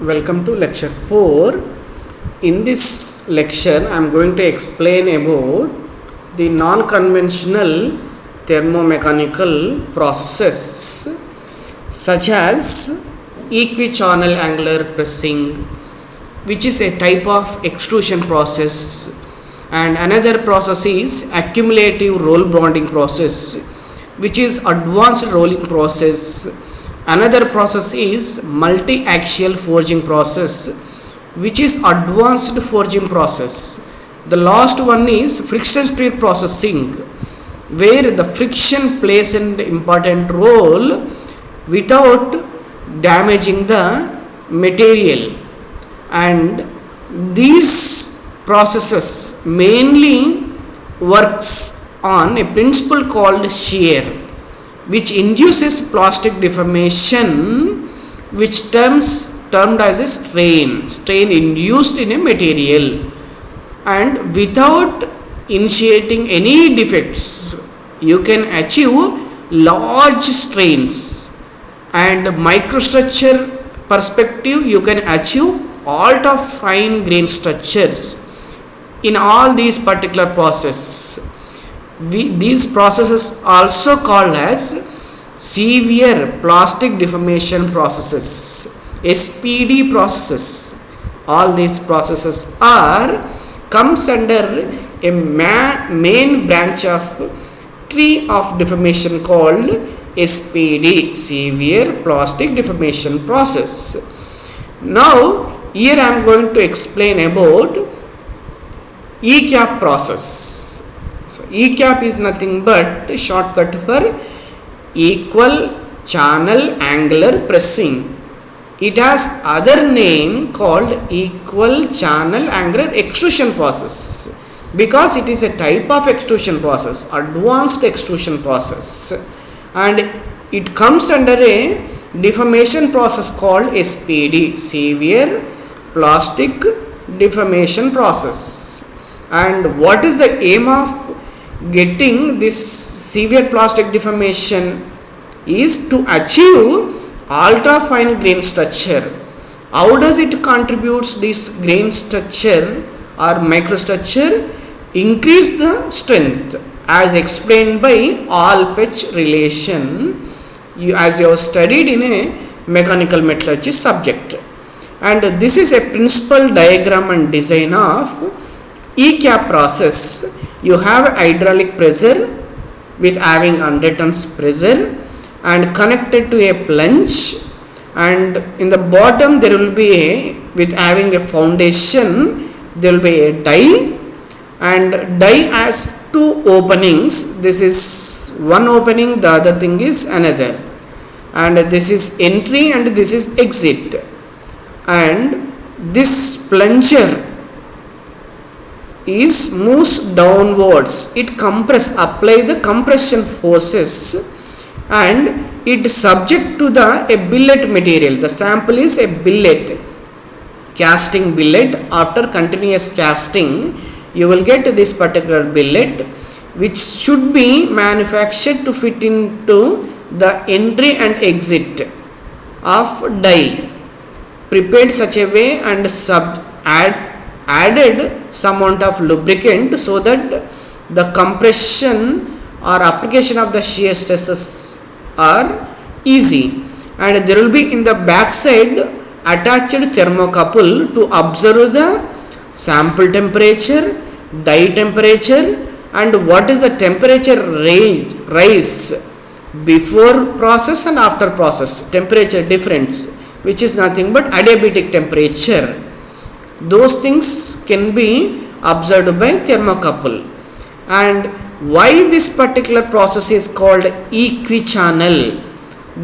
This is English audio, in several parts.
Welcome to lecture 4. In this lecture I am going to explain about the non-conventional thermomechanical processes such as equichannel angular pressing, which is a type of extrusion process, and another process is accumulative roll bonding process, which is advanced rolling process. Another process is multi-axial forging process, which is advanced forging process. The last one is friction stir processing, where the friction plays an important role without damaging the material, and these processes mainly works on a principle called shear, which induces plastic deformation, which termed as a strain induced in a material, and without initiating any defects you can achieve large strains, and microstructure perspective you can achieve ultra fine grain structures in all these particular processes. These processes also called as severe plastic deformation processes, SPD processes. All these processes comes under a main branch of tree of deformation called SPD, severe plastic deformation process. Now here I am going to explain about ECAP process. So ECAP is nothing but a shortcut for equal channel angular pressing. It has other name called equal channel angular extrusion process, because it is a type of extrusion process, advanced extrusion process, and it comes under a deformation process called SPD, severe plastic deformation process. And what is the aim of getting this severe plastic deformation is to achieve ultra fine grain structure. How does it contributes this grain structure or microstructure? Increase the strength as explained by All-Pech relation, as you have studied in a mechanical metallurgy subject. And this is a principal diagram and design of ECAP process. You have hydraulic pressure with having 100 tons pressure and connected to a plunge, and in the bottom there will be with having a foundation there will be a die, and die has two openings. This is one opening, the other thing is another, and this is entry and this is exit, and this plunger is moves downwards. It apply the compression forces, and it subject to a billet material. The sample is a billet, casting billet. After continuous casting you will get this particular billet, which should be manufactured to fit into the entry and exit of die, prepared such a way and added some amount of lubricant so that the compression or application of the shear stresses are easy, and there will be in the back side attached thermocouple to observe the sample temperature, die temperature, and what is the temperature rise before process and after process, temperature difference, which is nothing but adiabatic temperature. Those things can be observed by thermocouple. And why this particular process is called equichannel?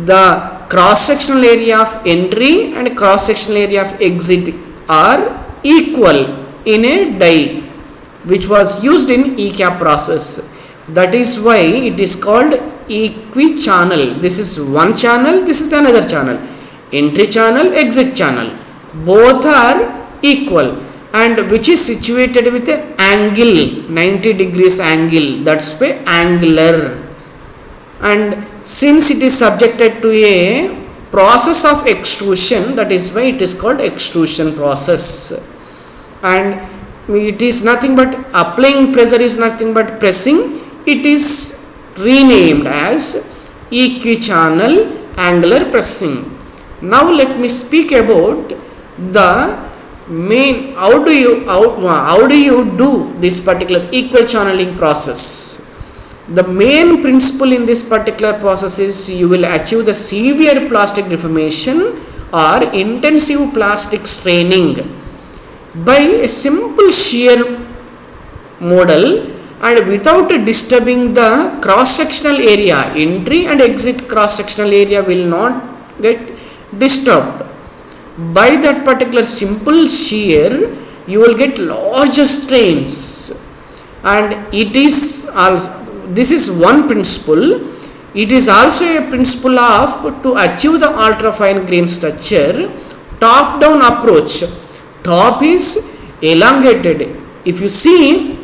The cross sectional area of entry and cross sectional area of exit are equal in a die, which was used in ECAP process. That is why it is called equichannel. This is one channel, this is another channel, entry channel, exit channel, both are equal, and which is situated with an angle, 90 degrees angle, that's why angular. And since it is subjected to a process of extrusion, that is why it is called extrusion process. And it is nothing but applying pressure is nothing but pressing. It is renamed as equichannel angular pressing. Now let me speak about the main how do you do this particular equal channeling process. The main principle in this particular process is you will achieve the severe plastic deformation or intensive plastic straining by a simple shear model and without disturbing the cross sectional area. Entry and exit cross sectional area will not get disturbed. By that particular simple shear you will get larger strains, and it is also, this is one principle. It is also a principle of to achieve the ultra fine grain structure top down approach. Top is elongated. If you see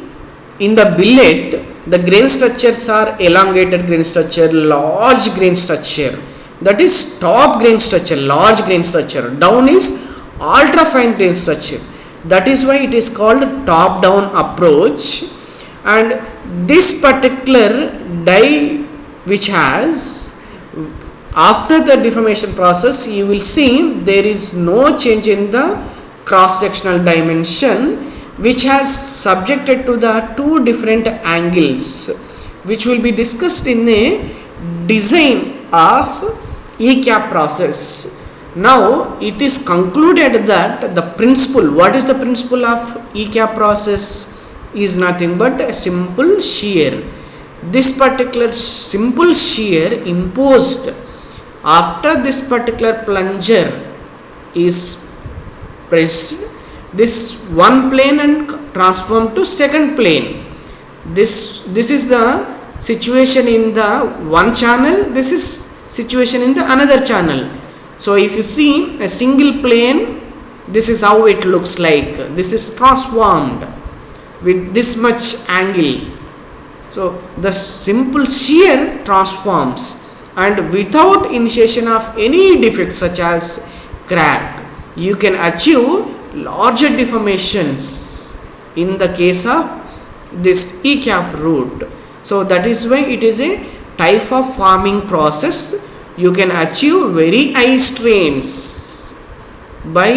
in the billet, the grain structures are elongated grain structure, large grain structure, that is top grain structure, large grain structure. Down is ultra fine grain structure, that is why it is called top down approach. And this particular die which has, after the deformation process, you will see there is no change in the cross sectional dimension, which has subjected to the two different angles, which will be discussed in a design of ECAP process. Now it is concluded that the principle, what is the principle of ECAP process, is nothing but a simple shear. This particular simple shear imposed after this particular plunger is pressed, this one plane and transformed to second plane. This is the situation in the one channel, this is situation in the another channel. So if you see a single plane, this is how it looks like. This is transformed with this much angle. So the simple shear transforms, and without initiation of any defects such as crack, you can achieve larger deformations in the case of this ECAP route. So that is why it is a type of forming process. You can achieve very high strains by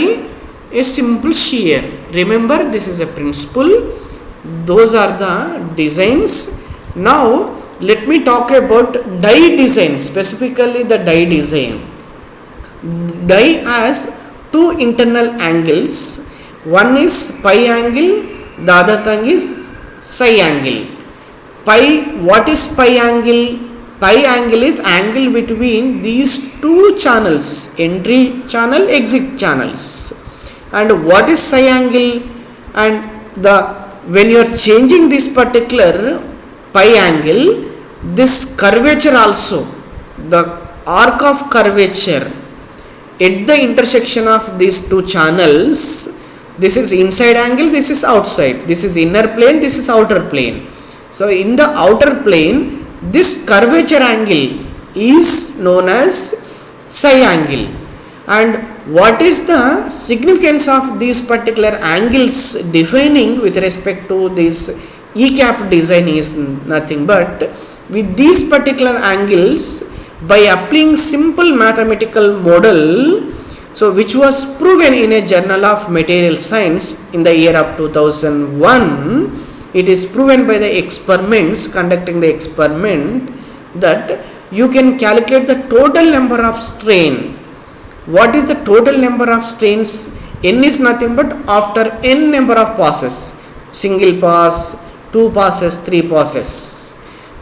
a simple shear. Remember, this is a principle. Those are the designs. Now let me talk about die design, specifically the die design. Die has two internal angles. One is pi angle, the other thing is psi angle. Pi, what is pi angle? Pi angle is angle between these two channels, entry channel, exit channels. And what is psi angle? And the when you are changing this particular pi angle, this curvature also, the arc of curvature at the intersection of these two channels, this is inside angle, this is outside, this is inner plane, this is outer plane. So in the outer plane, this curvature angle is known as psi angle. And what is the significance of these particular angles defining with respect to this ECAP design is nothing but, with these particular angles, by applying simple mathematical model, so which was proven in a Journal of Material Science in the year of 2001, it is proven by the experiments, conducting the experiment, that you can calculate the total number of strain. What is the total number of strains? N is nothing but after n number of passes, single pass, 2 passes, 3 passes.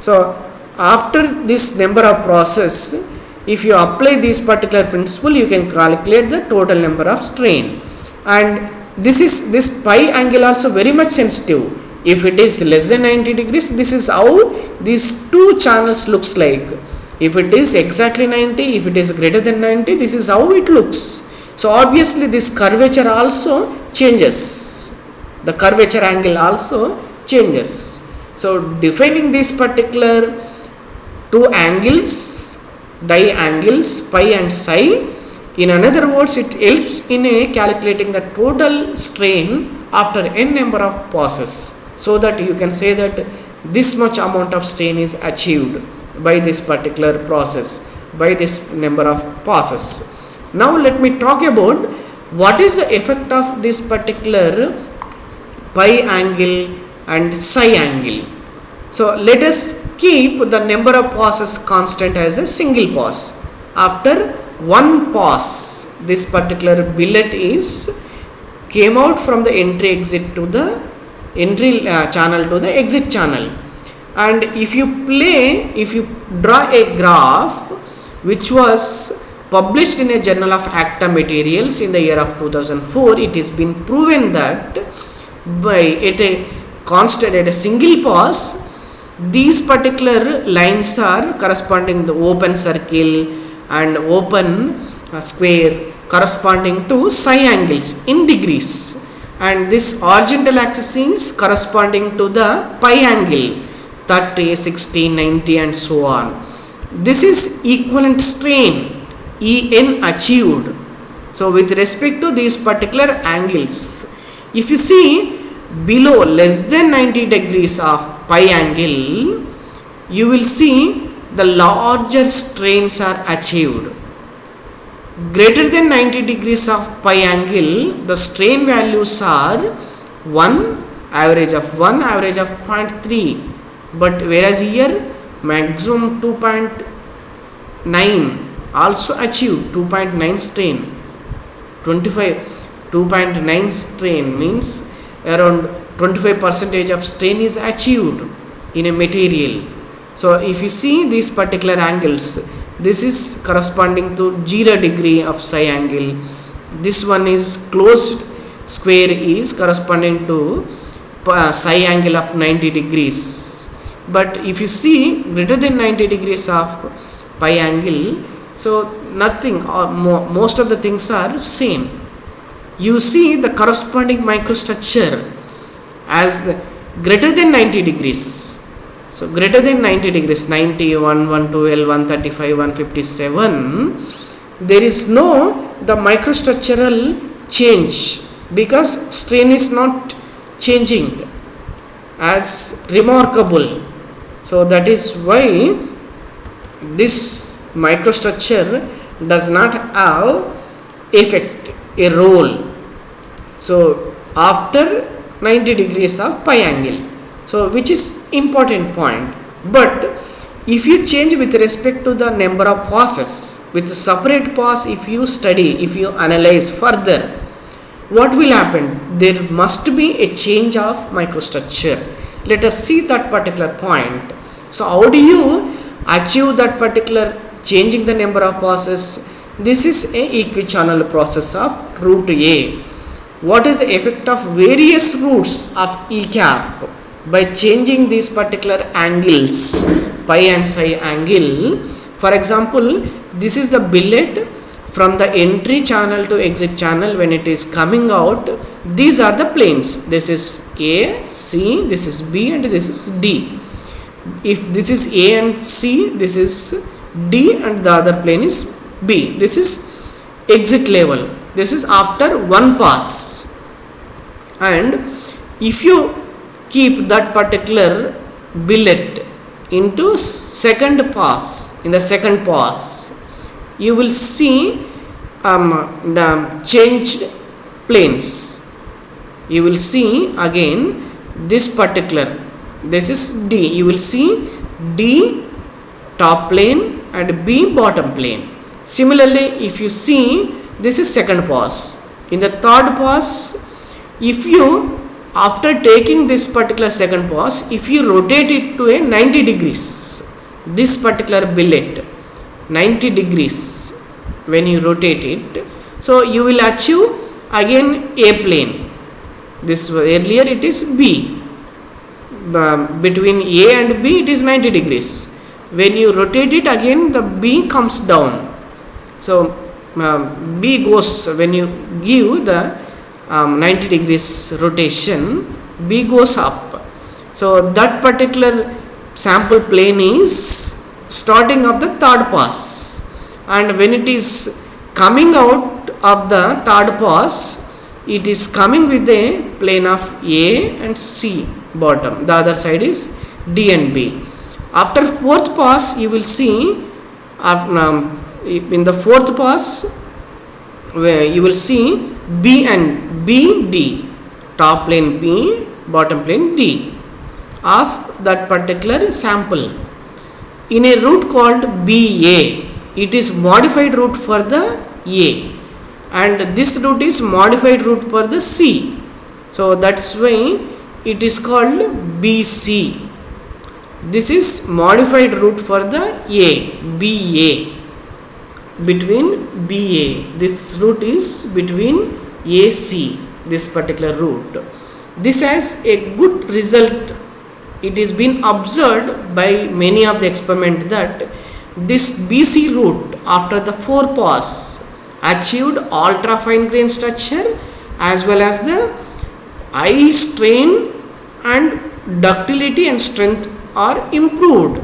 So after this number of process, if you apply this particular principle, you can calculate the total number of strain. And this pi angle also very much sensitive. If it is less than 90 degrees, this is how these two channels looks like. If it is exactly 90, if it is greater than 90, this is how it looks. So obviously this curvature also changes. The curvature angle also changes. So defining these particular two angles angles pi and psi. In another words, it helps in calculating the total strain after n number of passes, so that you can say that this much amount of strain is achieved by this particular process, by this number of passes. Now let me talk about what is the effect of this particular pi angle and psi angle. So let us keep the number of passes constant as a single pass. After one pass, this particular billet is came out from the entry exit to the entry channel to the exit channel. And if you draw a graph which was published in a Journal of Acta Materials in the year of 2004, it has been proven that at a single pass, these particular lines are corresponding to open circle and open square corresponding to psi angles in degrees, and this horizontal axis is corresponding to the pi angle 30, 60, 90 and so on. This is equivalent strain En achieved. So with respect to these particular angles, if you see below less than 90 degrees of pi angle, you will see the larger strains are achieved. Greater than 90 degrees of pi angle, the strain values are 1, average of 1, average of 0.3, but whereas here maximum 2.9 also achieved. 2.9 strain, 2.9 strain means around 25% of strain is achieved in a material. So if you see these particular angles, this is corresponding to 0 degree of psi angle. This one is closed square is corresponding to psi angle of 90 degrees. But if you see greater than 90 degrees of pi angle, so nothing or most of the things are same. You see the corresponding microstructure as greater than 90 degrees. So greater than 90 degrees, 90, 112, 135, 157, there is no the microstructural change because strain is not changing as remarkable. So that is why this microstructure does not have effect, a role. So after 90 degrees of pi angle, so which is important point. But if you change with respect to the number of passes, with separate pass, if you study, if you analyze further, what will happen? There must be a change of microstructure. Let us see that particular point. So how do you achieve that particular changing the number of passes? This is a equichannel process of root A. What is the effect of various roots of E cap by changing these particular angles, pi and psi angle? For example, this is the billet from the entry channel to exit channel. When it is coming out, these are the planes. This is A, C, this is B and this is D. If this is A and C, this is D and the other plane is B. This is exit level. This is after one pass. And if you keep that particular billet into second pass, in the second pass, you will see the changed planes. You will see again this particular, this is D. You will see D top plane and B bottom plane. Similarly, if you see this is second pass. In the third pass, if you after taking this particular second pass, if you rotate it to a 90 degrees, this particular billet 90 degrees when you rotate it, so you will achieve again A plane. This earlier it is B. Between A and B it is 90 degrees. When you rotate it again, the B comes down. So B goes, when you give the 90 degrees rotation, B goes up. So that particular sample plane is starting of the third pass, and when it is coming out of the third pass, it is coming with a plane of A and C bottom. The other side is D and B. After fourth pass, you will see in the fourth pass where you will see B and B, D, top plane B, bottom plane D of that particular sample. In a route called BA, it is modified route for the A, and this route is modified route for the C. So that's why it is called BC. This is modified route for the A, BA, between BA. This route is between AC, this particular route. This has a good result. It is been observed by many of the experiment that this BC route after the 4 pass achieved ultra fine grain structure as well as the high strain and ductility and strength are improved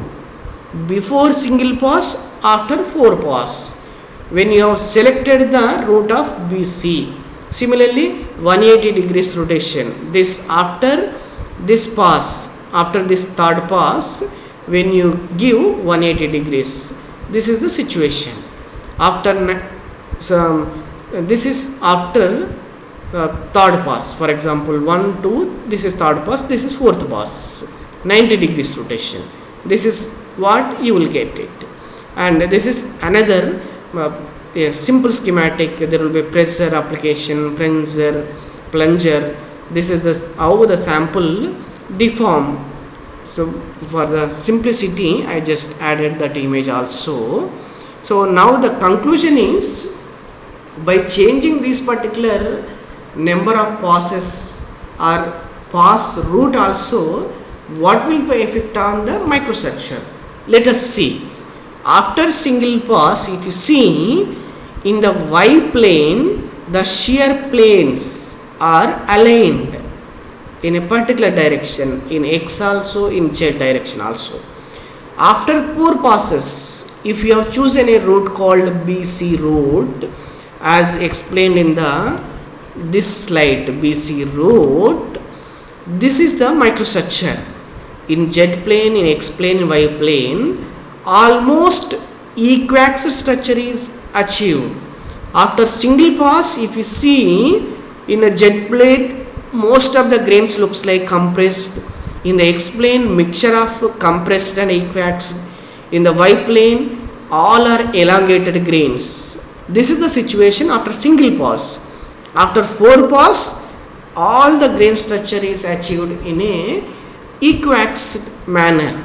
before single pass, after 4 pass, when you have selected the route of BC. Similarly, 180 degrees rotation, this after this pass, after this third pass, when you give 180 degrees, this is the situation. After this is after third pass, for example 1, 2, this is third pass, this is fourth pass, 90 degrees rotation. This is what you will get it. And this is another a simple schematic. There will be pressure application, plunger. This is how the sample deform. So for the simplicity, I just added that image also. So now the conclusion is, by changing this particular number of passes or pass route also, what will the effect on the microstructure? Let us see. After single pass, if you see in the Y plane, the shear planes are aligned in a particular direction, in X also, in Z direction also. After 4 passes, if you have chosen a route called BC route, as explained in this slide, BC route, this is the microstructure. In Z plane, in X plane, in Y plane, almost equiaxial structure is achieved. After single pass, if you see in a Z plane, most of the grains looks like compressed. In the X plane, mixture of compressed and equiaxial. In the Y plane, all are elongated grains. This is the situation after single pass. After 4 pass, all the grain structure is achieved in a equiaxed manner,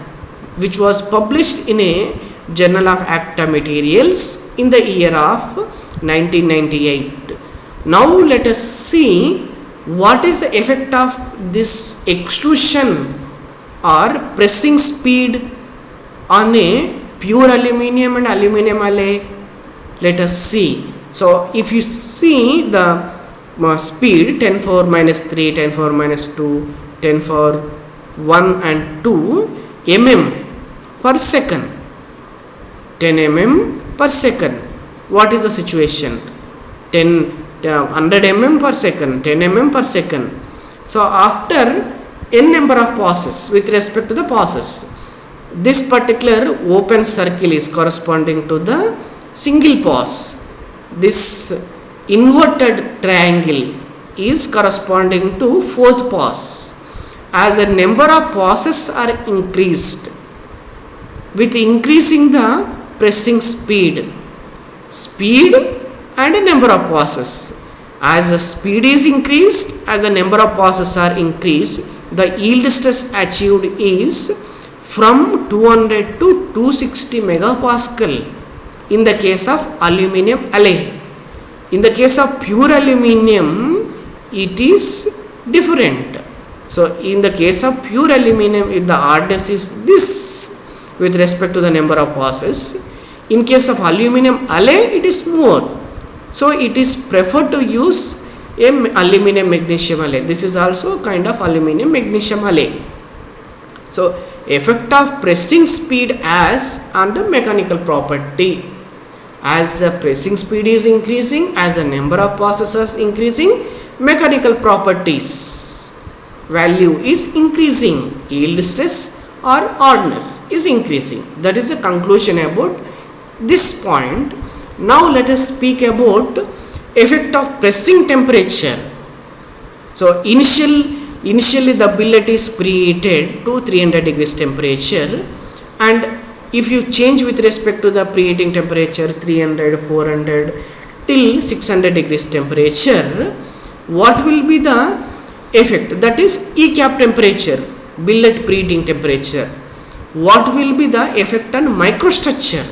which was published in a Journal of Acta Materials in the year of 1998. Now let us see what is the effect of this extrusion or pressing speed on a pure aluminum and aluminum alloy. Let us see. So if you see the speed 10 power minus 3, 10 power minus 2, 10 power 1 and 2 mm per second, 10 mm per second. What is the situation? 100 mm per second, 10 mm per second. So after n number of passes, with respect to the passes, this particular open circle is corresponding to the single pass. This inverted triangle is corresponding to 4th pass. As the number of passes are increased, with increasing the pressing speed and number of passes. As the speed is increased, as the number of passes are increased, the yield stress achieved is from 200 to 260 megapascal in the case of aluminum alloy. In the case of pure aluminum, it is different. So in the case of pure aluminum, if the hardness is this with respect to the number of passes, in case of aluminum alloy, it is more. So it is preferred to use a aluminum magnesium alloy. This is also kind of aluminum magnesium alloy. So effect of pressing speed as on the mechanical property. As the pressing speed is increasing, as the number of passes is increasing, mechanical properties value is increasing, yield stress or oddness is increasing. That is the conclusion about this point. Now let us speak about effect of pressing temperature. So initially the billet is preheated to 300 degrees temperature, and if you change with respect to the preheating temperature 300, 400 till 600 degrees temperature, what will be the effect? That is E cap temperature, billet preheating temperature. What will be the effect on microstructure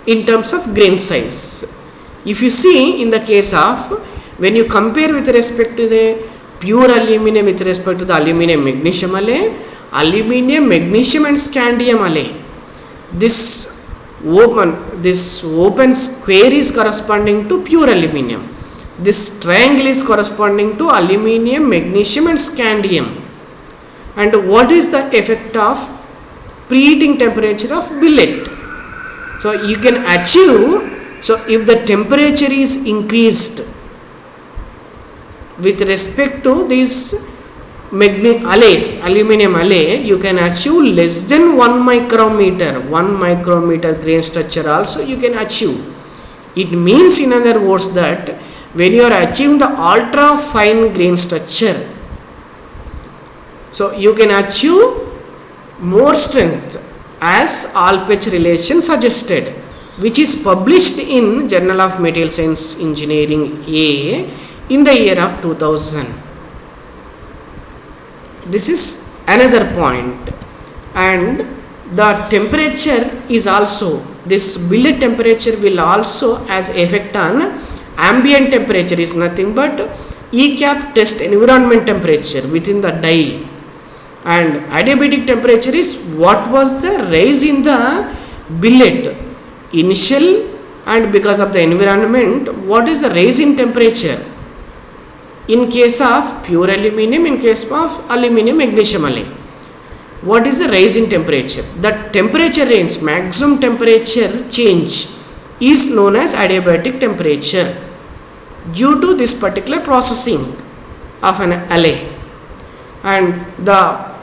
in terms of grain size? If you see in the case of, when you compare with respect to the pure aluminum with respect to the aluminum magnesium alloy, aluminum magnesium and scandium alloy, this open square is corresponding to pure aluminum. This triangle is corresponding to aluminum, magnesium and scandium. And what is the effect of preheating temperature of billet? So you can achieve, so if the temperature is increased with respect to this alloys, aluminum alloy, you can achieve less than 1 micrometer grain structure also you can achieve. It means, in other words, that when you are achieving the ultra fine grain structure, so you can achieve more strength as Alpech relation suggested, which is published in Journal of Material Science Engineering A in the year of 2000. This is another point. And the temperature is also, this billet temperature will also as effect on ambient temperature is nothing but E cap test environment temperature within the die, and adiabatic temperature is what was the rise in the billet initial, and because of the environment what is the rise in temperature in case of pure aluminum, in case of aluminum magnesium alloy. What is the rise in temperature? The temperature range, maximum temperature change is known as adiabatic temperature due to this particular processing of an alloy. And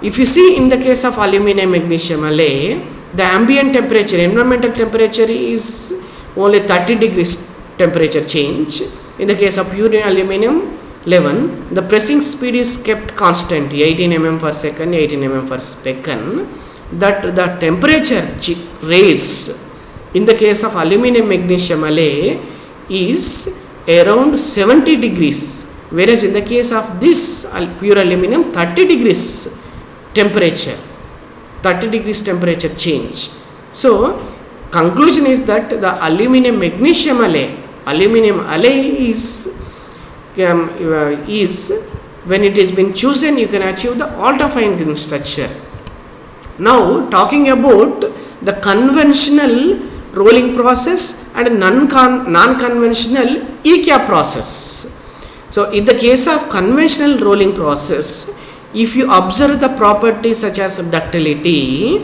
if you see in the case of aluminum magnesium alloy, the ambient temperature, environmental temperature is only 30 degrees temperature change. In the case of pure aluminum 11, the pressing speed is kept constant 18 mm per second, 18 mm per second. That the temperature raise in the case of aluminum magnesium alloy is around 70 degrees, whereas in the case of this pure aluminum 30 degrees temperature, 30 degrees temperature change. So conclusion is that the aluminum magnesium alloy is when it has been chosen, you can achieve the ultra fine grain structure. Now talking about the conventional rolling process and non-conventional E cap process. So in the case of conventional rolling process, if you observe the properties such as ductility,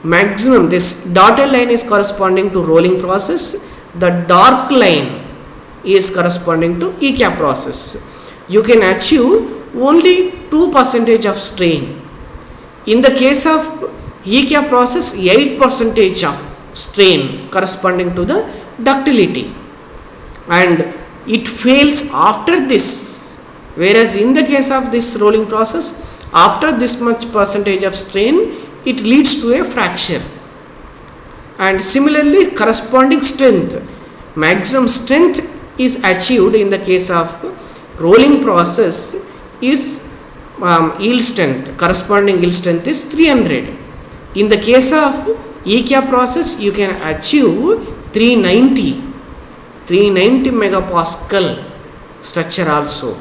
maximum, this dotted line is corresponding to rolling process, the dark line is corresponding to E cap process. You can achieve only 2% of strain. In the case of E cap process, 8% of strain corresponding to the ductility, and it fails after this, whereas in the case of this rolling process, after this much percentage of strain, it leads to a fracture. And similarly, corresponding strength, maximum strength is achieved in the case of rolling process is yield strength, corresponding yield strength is 300. In the case of E cap process, you can achieve 390 megapascal structure also.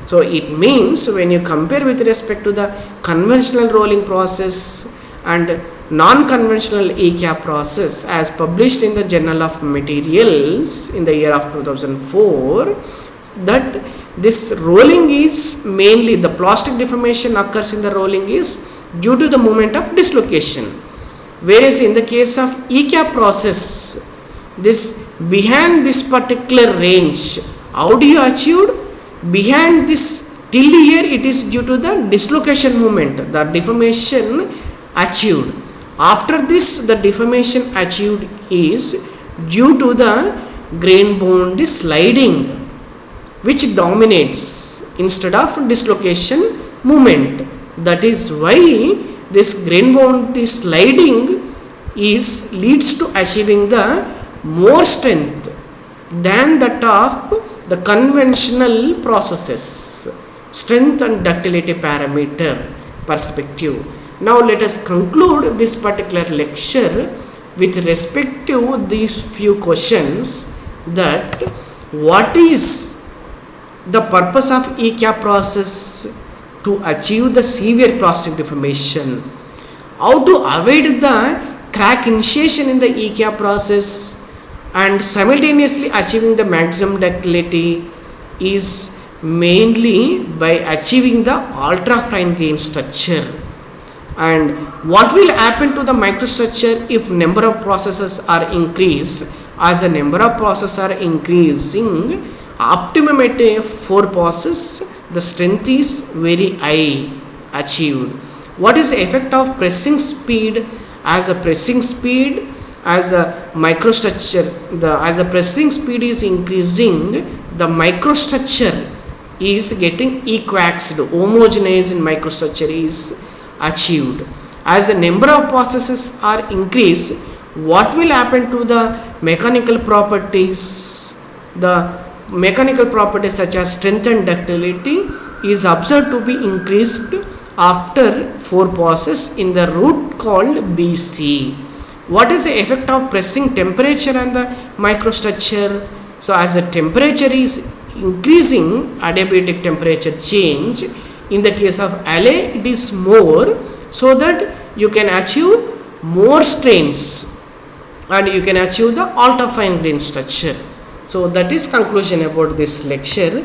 So it means when you compare with respect to the conventional rolling process and non-conventional E cap process as published in the Journal of Materials in the year of 2004, that this rolling is mainly, the plastic deformation occurs in the rolling is due to the moment of dislocation. Whereas in the case of ECAP process, this behind this particular range, how do you achieve? Behind this till here, it is due to the dislocation moment, the deformation achieved. After this, the deformation achieved is due to the grain bound sliding, which dominates instead of dislocation movement. That is why this grain bound sliding is leads to achieving the more strength than that of the conventional processes, strength and ductility parameter perspective. Now let us conclude this particular lecture with respect to these few questions, that what is the purpose of ECAP process? To achieve the severe plastic deformation. How to avoid the crack initiation in the ECAP process and simultaneously achieving the maximum ductility is mainly by achieving the ultra fine grain structure. And what will happen to the microstructure if number of processes are increased? As the number of processes are increasing, optimum at 4 processes, the strength is very high achieved. What is the effect of pressing speed? As the pressing speed, as the microstructure, as the pressing speed is increasing, the microstructure is getting equaxed, homogenized in microstructure is achieved. As the number of processes are increased, what will happen to the mechanical properties? The mechanical properties such as strength and ductility is observed to be increased after 4 passes in the route called BC. What is the effect of pressing temperature on the microstructure? So as the temperature is increasing, adiabatic temperature change, in the case of LA it is more, so that you can achieve more strains and you can achieve the ultra fine grain structure. So that is conclusion about this lecture.